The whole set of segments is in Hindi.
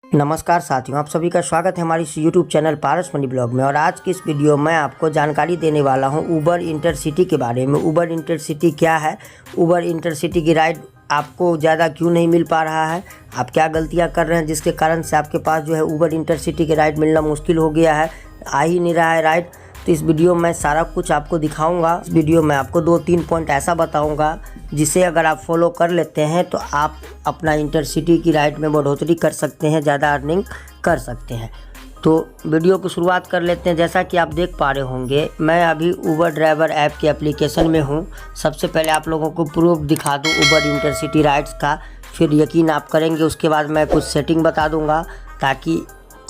नमस्कार साथियों, आप सभी का स्वागत है हमारी इस यूट्यूब चैनल पारस मनी ब्लॉग में। और आज की इस वीडियो में आपको जानकारी देने वाला हूं उबर इंटरसिटी के बारे में। उबर इंटरसिटी क्या है, उबर इंटरसिटी की राइड आपको ज़्यादा क्यों नहीं मिल पा रहा है, आप क्या गलतियां कर रहे हैं जिसके कारण से आपके पास जो है उबर इंटरसिटी की राइड मिलना मुश्किल हो गया है, आ ही नहीं रहा है राइड। तो इस वीडियो में सारा कुछ आपको दिखाऊंगा। इस वीडियो में आपको 2-3 पॉइंट ऐसा बताऊंगा जिसे अगर आप फॉलो कर लेते हैं तो आप अपना इंटरसिटी की राइड में बढ़ोतरी कर सकते हैं, ज़्यादा अर्निंग कर सकते हैं। तो वीडियो की शुरुआत कर लेते हैं। जैसा कि आप देख पा रहे होंगे, मैं अभी उबर ड्राइवर ऐप के एप्लीकेशन में हूं। सबसे पहले आप लोगों को प्रूफ दिखा दूं उबर इंटरसिटी राइड्स का, फिर यकीन आप करेंगे। उसके बाद मैं कुछ सेटिंग बता दूँगा ताकि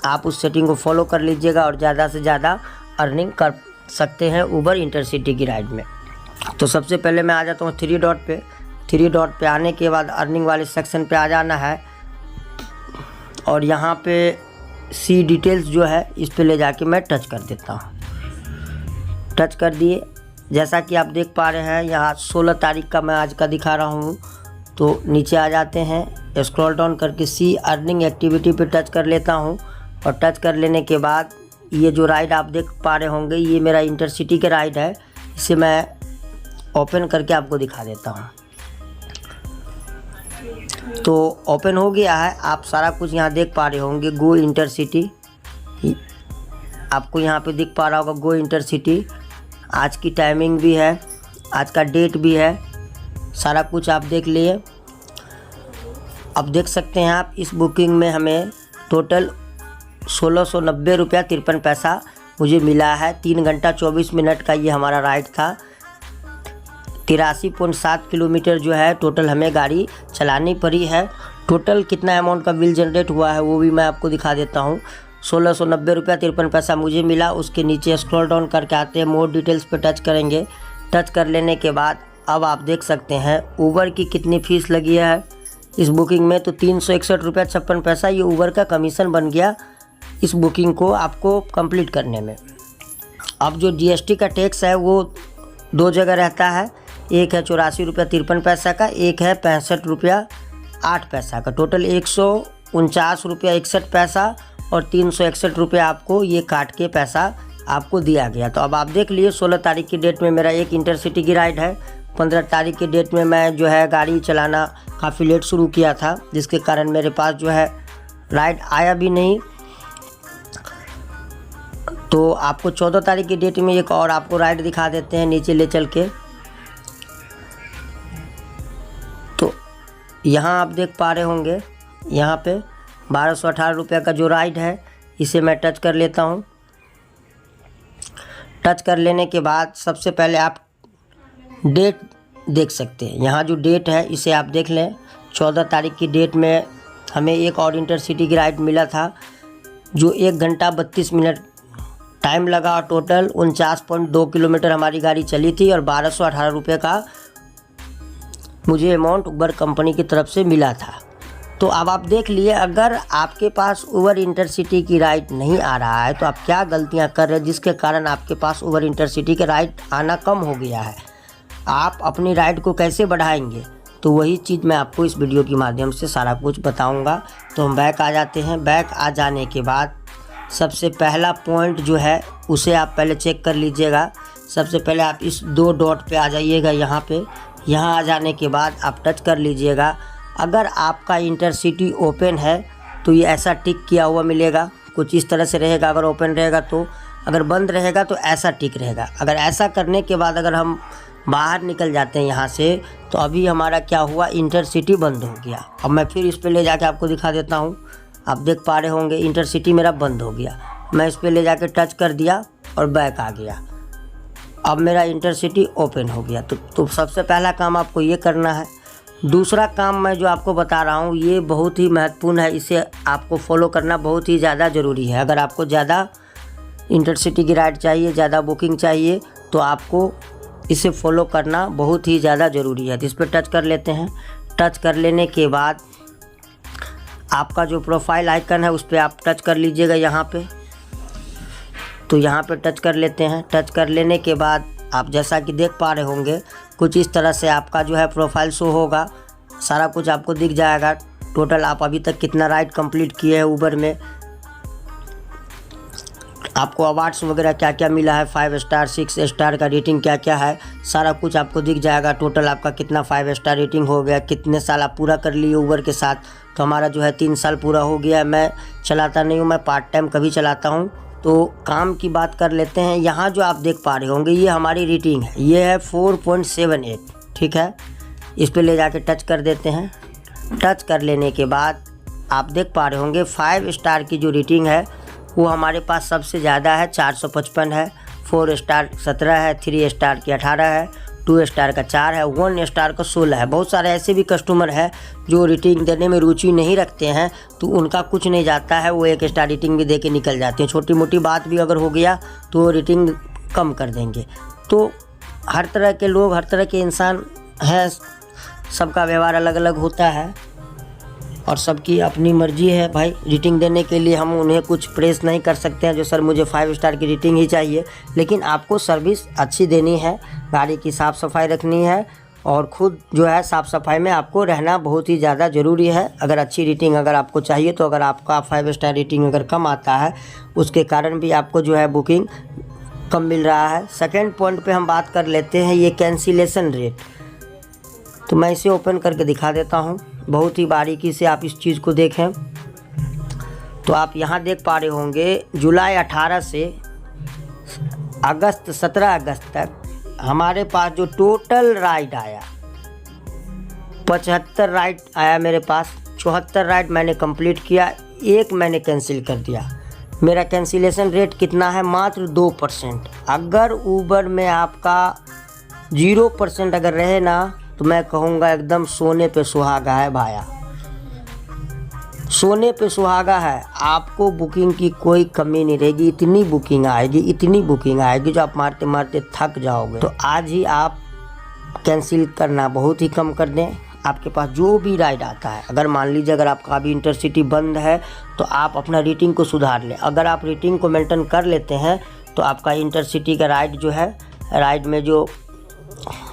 आप उस सेटिंग को फॉलो कर लीजिएगा और ज़्यादा से ज़्यादा अर्निंग कर सकते हैं उबर इंटरसिटी की राइड में। तो सबसे पहले मैं आ जाता हूँ 3 डॉट पे। 3 डॉट पे आने के बाद अर्निंग वाले सेक्शन पे आ जाना है और यहाँ पे सी डिटेल्स जो है इस पे ले जाके मैं टच कर देता हूँ। टच कर दिए। जैसा कि आप देख पा रहे हैं यहाँ 16 तारीख का मैं आज का दिखा रहा हूँ। तो नीचे आ जाते हैं, स्क्रॉल डाउन करके सी अर्निंग एक्टिविटी पे टच कर लेता हूँ। और टच कर लेने के बाद ये जो राइड आप देख पा रहे होंगे, ये मेरा इंटरसिटी का राइड है। इसे मैं ओपन करके आपको दिखा देता हूँ। तो ओपन हो गया है, आप सारा कुछ यहाँ देख पा रहे होंगे। गो इंटरसिटी आपको यहाँ पे दिख पा रहा होगा, गो इंटरसिटी। आज की टाइमिंग भी है, आज का डेट भी है, सारा कुछ आप देख लिए। अब देख सकते हैं आप, इस बुकिंग में हमें टोटल 1690 रुपया 53 पैसा मुझे मिला है। 3 घंटा 24 मिनट का ये हमारा राइड था। 83.7 किलोमीटर जो है टोटल हमें गाड़ी चलानी पड़ी है। टोटल कितना अमाउंट का बिल जनरेट हुआ है वो भी मैं आपको दिखा देता हूँ। 1690 रुपया 53 पैसा मुझे मिला। उसके नीचे स्क्रॉल डाउन करके आते हैं, मोर डिटेल्स पे टच करेंगे। टच कर लेने के बाद अब आप देख सकते हैं उबर की कितनी फ़ीस लगी है इस बुकिंग में। तो 361 रुपया 56 पैसा ये उबर का कमीशन बन गया इस बुकिंग को आपको कंप्लीट करने में। अब जो जीएसटी का टैक्स है वो 2 जगह रहता है, एक है 84 रुपया 53 पैसा का, एक है 65 रुपया 8 पैसा का। टोटल 149 रुपया 61 पैसा और 361 रुपया आपको ये काट के पैसा आपको दिया गया। तो अब आप देख लिए 16 तारीख की डेट में मेरा एक इंटरसिटी की राइड है। 15 तारीख की डेट में मैं जो है गाड़ी चलाना काफ़ी लेट शुरू किया था, जिसके कारण मेरे पास जो है राइड आया भी नहीं। तो आपको 14 तारीख की डेट में एक और आपको राइड दिखा देते हैं नीचे ले चल के। तो यहाँ आप देख पा रहे होंगे, यहाँ पे 1218 रुपये का जो राइड है इसे मैं टच कर लेता हूँ। टच कर लेने के बाद सबसे पहले आप डेट देख सकते हैं। यहाँ जो डेट है इसे आप देख लें। 14 तारीख की डेट में हमें एक और इंटरसिटी की राइड मिला था जो 1 घंटा 32 मिनट टाइम लगा और टोटल 49.2 किलोमीटर हमारी गाड़ी चली थी और 1218 रुपये का मुझे अमाउंट उबर कंपनी की तरफ से मिला था। तो अब आप देख लिए, अगर आपके पास उबर इंटरसिटी की राइड नहीं आ रहा है तो आप क्या गलतियां कर रहे हैं जिसके कारण आपके पास उबर इंटरसिटी का राइड आना कम हो गया है। आप अपनी राइड को कैसे बढ़ाएंगे, तो वही चीज़ मैं आपको इस वीडियो के माध्यम से सारा कुछ बताऊंगा। तो हम बैक आ जाते हैं। बैक आ जाने के बाद सबसे पहला पॉइंट जो है उसे आप पहले चेक कर लीजिएगा। सबसे पहले आप इस 2 डॉट पे आ जाइएगा। यहाँ पे आ जाने के बाद आप टच कर लीजिएगा। अगर आपका इंटरसिटी ओपन है तो ये ऐसा टिक किया हुआ मिलेगा, कुछ इस तरह से रहेगा अगर ओपन रहेगा तो। अगर बंद रहेगा तो ऐसा टिक रहेगा। अगर ऐसा करने के बाद अगर हम बाहर निकल जाते हैं यहाँ से, तो अभी हमारा क्या हुआ, इंटरसिटी बंद हो गया। अब मैं फिर इस पर ले जाके आपको दिखा देता हूँ। आप देख पा रहे होंगे इंटरसिटी मेरा बंद हो गया। मैं इस पर ले जाके टच कर दिया और बैक आ गया। अब मेरा इंटरसिटी ओपन हो गया। तो सबसे पहला काम आपको ये करना है। दूसरा काम मैं जो आपको बता रहा हूँ ये बहुत ही महत्वपूर्ण है, इसे आपको फॉलो करना बहुत ही ज़्यादा ज़रूरी है। अगर आपको ज़्यादा इंटरसिटी की राइड चाहिए, ज़्यादा बुकिंग चाहिए, तो आपको इसे फॉलो करना बहुत ही ज़्यादा ज़रूरी है। तो इस पर टच कर लेते हैं। टच कर लेने के बाद आपका जो प्रोफाइल आइकन है उस पर आप टच कर लीजिएगा यहाँ पे। तो यहाँ पे टच कर लेते हैं। टच कर लेने के बाद आप जैसा कि देख पा रहे होंगे कुछ इस तरह से आपका जो है प्रोफाइल शो होगा। सारा कुछ आपको दिख जाएगा। टोटल आप अभी तक कितना राइड कंप्लीट किए हैं उबर में, आपको अवार्ड्स वगैरह क्या क्या मिला है, 5 स्टार 6 स्टार का रेटिंग क्या क्या है, सारा कुछ आपको दिख जाएगा। टोटल आपका कितना 5 स्टार रेटिंग हो गया, कितने साल आप पूरा कर लिए उबर के साथ। तो हमारा जो है 3 साल पूरा हो गया। मैं चलाता नहीं हूँ, मैं पार्ट टाइम कभी चलाता हूँ। तो काम की बात कर लेते हैं। यहाँ जो आप देख पा रहे होंगे ये हमारी रेटिंग है, ये है 4.78, ठीक है। इस पर ले जाके टच कर देते हैं। टच कर लेने के बाद आप देख पा रहे होंगे 5 स्टार की जो रेटिंग है वो हमारे पास सबसे ज़्यादा है, 455 है। 4 स्टार 17 है, 3 स्टार की 18 है, 2 स्टार का 4 है, 1 स्टार का 16 है। बहुत सारे ऐसे भी कस्टमर हैं जो रेटिंग देने में रुचि नहीं रखते हैं, तो उनका कुछ नहीं जाता है, वो 1 स्टार रेटिंग भी दे के निकल जाते हैं। छोटी मोटी बात भी अगर हो गया तो रेटिंग कम कर देंगे। तो हर तरह के लोग, हर तरह के इंसान हैं, सबका व्यवहार अलग अलग होता है और सबकी अपनी मर्जी है भाई। रेटिंग देने के लिए हम उन्हें कुछ प्रेस नहीं कर सकते हैं जो सर मुझे 5 स्टार की रेटिंग ही चाहिए, लेकिन आपको सर्विस अच्छी देनी है, गाड़ी की साफ़ सफाई रखनी है और ख़ुद जो है साफ़ सफाई में आपको रहना बहुत ही ज़्यादा ज़रूरी है। अगर अच्छी रेटिंग अगर आपको चाहिए तो अगर आपका 5 स्टार रेटिंग अगर कम आता है उसके कारण भी आपको जो है बुकिंग कम मिल रहा है। सेकेंड पॉइंट पे हम बात कर लेते हैं ये कैंसिलेशन रेट। तो मैं इसे ओपन करके दिखा देता हूँ, बहुत ही बारीकी से आप इस चीज़ को देखें। तो आप यहाँ देख पा रहे होंगे जुलाई 18 से अगस्त 17 अगस्त तक हमारे पास जो टोटल राइड आया 75 राइड आया मेरे पास। 74 राइड मैंने कंप्लीट किया, 1 मैंने कैंसिल कर दिया। मेरा कैंसिलेशन रेट कितना है? मात्र 2%। अगर उबर में आपका 0% अगर रहे ना तो मैं कहूँगा एकदम सोने पे सुहागा है भाया, सोने पे सुहागा है। आपको बुकिंग की कोई कमी नहीं रहेगी, इतनी बुकिंग आएगी, इतनी बुकिंग आएगी जो आप मारते मारते थक जाओगे। तो आज ही आप कैंसिल करना बहुत ही कम कर दें। आपके पास जो भी राइड आता है, अगर मान लीजिए अगर आपका अभी इंटरसिटी बंद है तो आप अपना रेटिंग को सुधार लें। अगर आप रेटिंग को मेंटेन कर लेते हैं तो आपका इंटरसिटी का राइड जो है, राइड में जो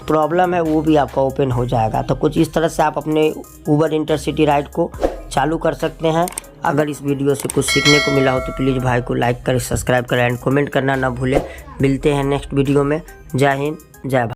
प्रॉब्लम है वो भी आपका ओपन हो जाएगा। तो कुछ इस तरह से आप अपने उबर इंटरसिटी राइड को चालू कर सकते हैं। अगर इस वीडियो से कुछ सीखने को मिला हो तो प्लीज़ भाई को लाइक करें, सब्सक्राइब करें एंड कमेंट करना ना भूलें। मिलते हैं नेक्स्ट वीडियो में। जय हिंद, जय भारत।